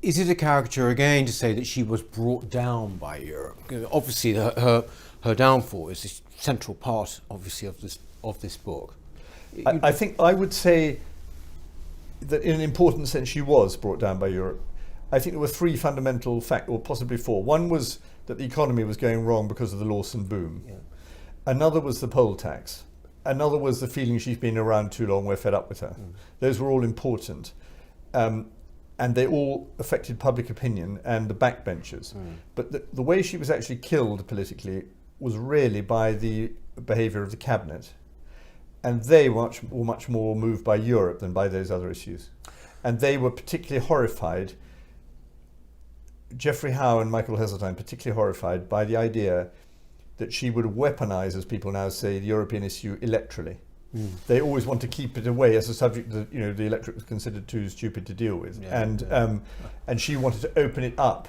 Is it a caricature again to say that she was brought down by Europe? Obviously, her downfall is a central part, obviously, of this book. I think I would say that in an important sense she was brought down by Europe. I think there were three fundamental factors, or possibly four. One was that the economy was going wrong because of the Lawson boom. Yeah. Another was the poll tax. Another was the feeling she's been around too long, we're fed up with her. Those were all important. And they all affected public opinion and the backbenchers. But the way she was actually killed politically was really by the behaviour of the cabinet. And they were much more moved by Europe than by those other issues. And they were particularly horrified, Geoffrey Howe and Michael Heseltine particularly horrified by the idea that she would weaponise, as people now say, the European issue electorally. They always want to keep it away as a subject that the electorate was considered too stupid to deal with, and she wanted to open it up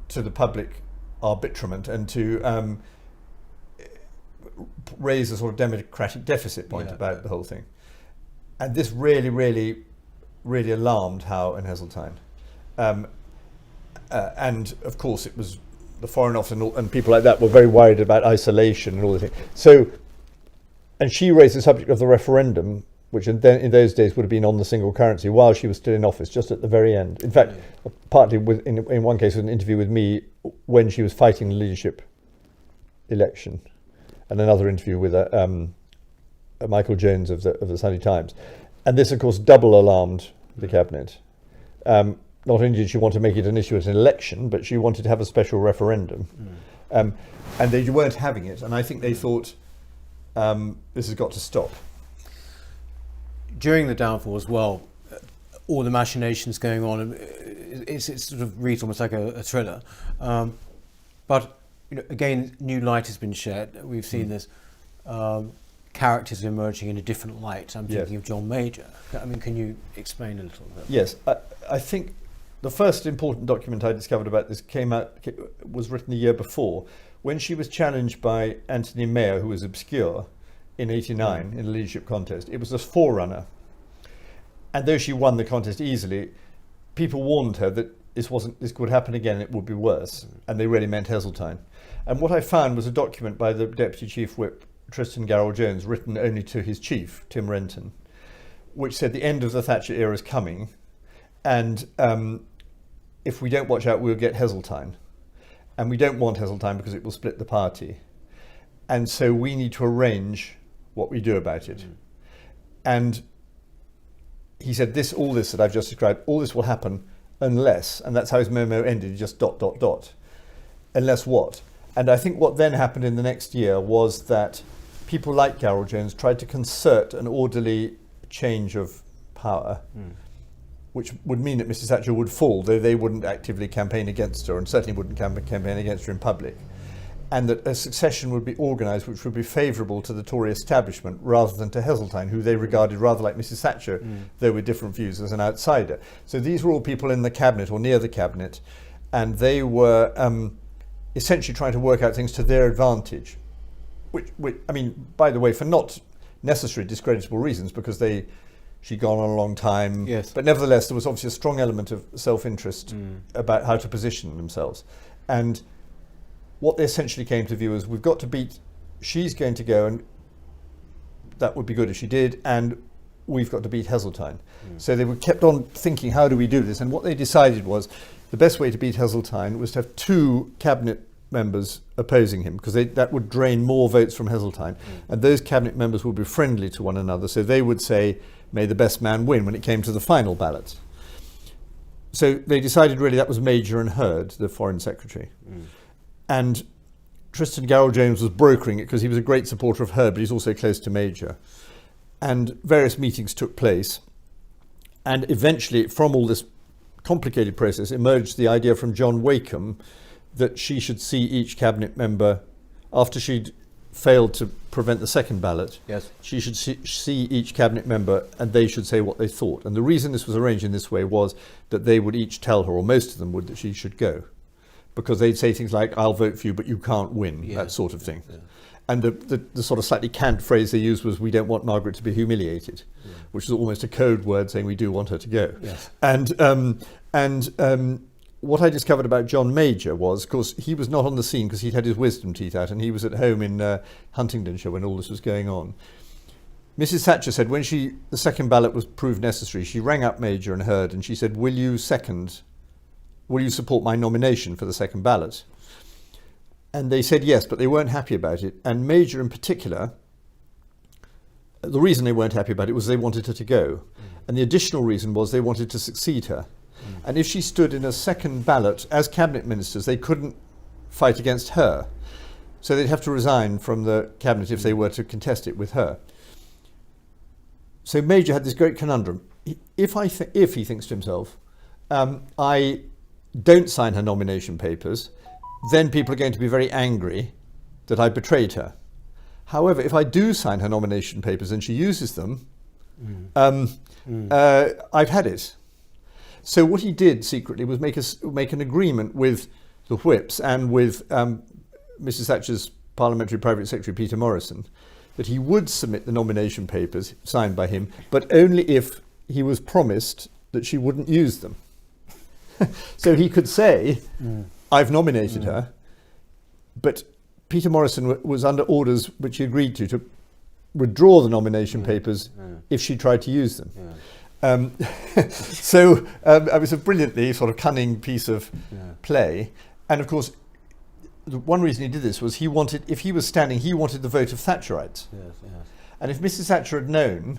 to the public arbitrament and to raise a sort of democratic deficit point about the whole thing. And this really, really, really alarmed Howe and Heseltine. And of course, it was the Foreign Office and people like that were very worried about isolation and all the things. So. And she raised the subject of the referendum, which in those days would have been on the single currency, while she was still in office, just at the very end. In fact, partly in one case, with an interview with me when she was fighting the leadership election, and another interview with Michael Jones of the Sunday Times. And this, of course, double alarmed the cabinet. Not only did she want to make it an issue at an election, but she wanted to have a special referendum. And they weren't having it. And I think they thought, this has got to stop. During the downfall as well, all the machinations going on, it sort of reads almost like a thriller. But again, new light has been shed. We've seen this characters emerging in a different light. I'm thinking of John Major. I mean, can you explain a little bit? Yes, I think the first important document I discovered about this was written a year before, when she was challenged by Anthony Mayer, who was obscure, in '89 in a leadership contest. It was a forerunner. And though she won the contest easily, people warned her that this could happen again and it would be worse. And they really meant Heseltine. And what I found was a document by the Deputy Chief Whip, Tristan Garrell-Jones, written only to his chief, Tim Renton, which said the end of the Thatcher era is coming. And if we don't watch out, we'll get Heseltine. And we don't want Heseltine because it will split the party. And so we need to arrange what we do about it. And he said, all this that I've just described, all this will happen unless, and that's how his memo ended, just ... Unless what? And I think what then happened in the next year was that people like Garrell-Jones tried to concert an orderly change of power, which would mean that Mrs. Thatcher would fall, though they wouldn't actively campaign against her and certainly wouldn't campaign against her in public. And that a succession would be organised which would be favourable to the Tory establishment rather than to Heseltine, who they regarded rather like Mrs. Thatcher, though with different views, as an outsider. So these were all people in the cabinet or near the cabinet, and they were essentially trying to work out things to their advantage. Which, I mean, by the way, for not necessary discreditable reasons, because she'd gone on a long time. Yes. But nevertheless, there was obviously a strong element of self-interest about how to position themselves. And what they essentially came to view is, we've got to beat, she's going to go, and that would be good if she did, and we've got to beat Heseltine. So they kept on thinking, how do we do this? And what they decided was, the best way to beat Heseltine was to have two cabinet members opposing him, because that would drain more votes from Heseltine. And those cabinet members would be friendly to one another, so they would say, may the best man win, when it came to the final ballot. So they decided really that was Major and Hurd, the Foreign Secretary. And Tristan Garrell-Jones was brokering it because he was a great supporter of Hurd, but he's also close to Major. And various meetings took place. And eventually, from all this complicated process, emerged the idea from John Wakeham that she should see each cabinet member, after she'd failed to prevent the second ballot, she should see each cabinet member and they should say what they thought. And the reason this was arranged in this way was that they would each tell her, or most of them would, that she should go. Because they'd say things like, I'll vote for you, but you can't win, that sort of thing. And the sort of slightly cant phrase they used was, we don't want Margaret to be humiliated, which is almost a code word saying we do want her to go. And And what I discovered about John Major was, of course, he was not on the scene because he'd had his wisdom teeth out, and he was at home in Huntingdonshire when all this was going on. Mrs. Thatcher said when the second ballot was proved necessary, she rang up Major and Hurd, and she said, will you support my nomination for the second ballot? And they said yes, but they weren't happy about it. And Major in particular, the reason they weren't happy about it was they wanted her to go. And the additional reason was they wanted to succeed her. And if she stood in a second ballot as cabinet ministers, they couldn't fight against her. So they'd have to resign from the cabinet if they were to contest it with her. So Major had this great conundrum. If he thinks to himself, I don't sign her nomination papers, then people are going to be very angry that I betrayed her. However, if I do sign her nomination papers and she uses them, I've had it. So what he did secretly was make an agreement with the whips and with Mrs. Thatcher's parliamentary private secretary Peter Morrison that he would submit the nomination papers signed by him, but only if he was promised that she wouldn't use them. So he could say, I've nominated her, but Peter Morrison was under orders which he agreed to withdraw the nomination papers if she tried to use them. So it was a brilliantly sort of cunning piece of play. And of course, the one reason he did this was if he was standing, he wanted the vote of Thatcherites. And if Mrs. Thatcher had known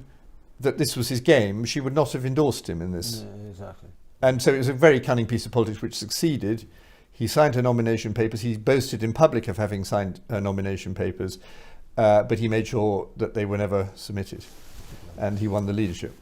that this was his game, she would not have endorsed him in this. Exactly. And so it was a very cunning piece of politics which succeeded. He signed her nomination papers. He boasted in public of having signed her nomination papers, but he made sure that they were never submitted. And he won the leadership.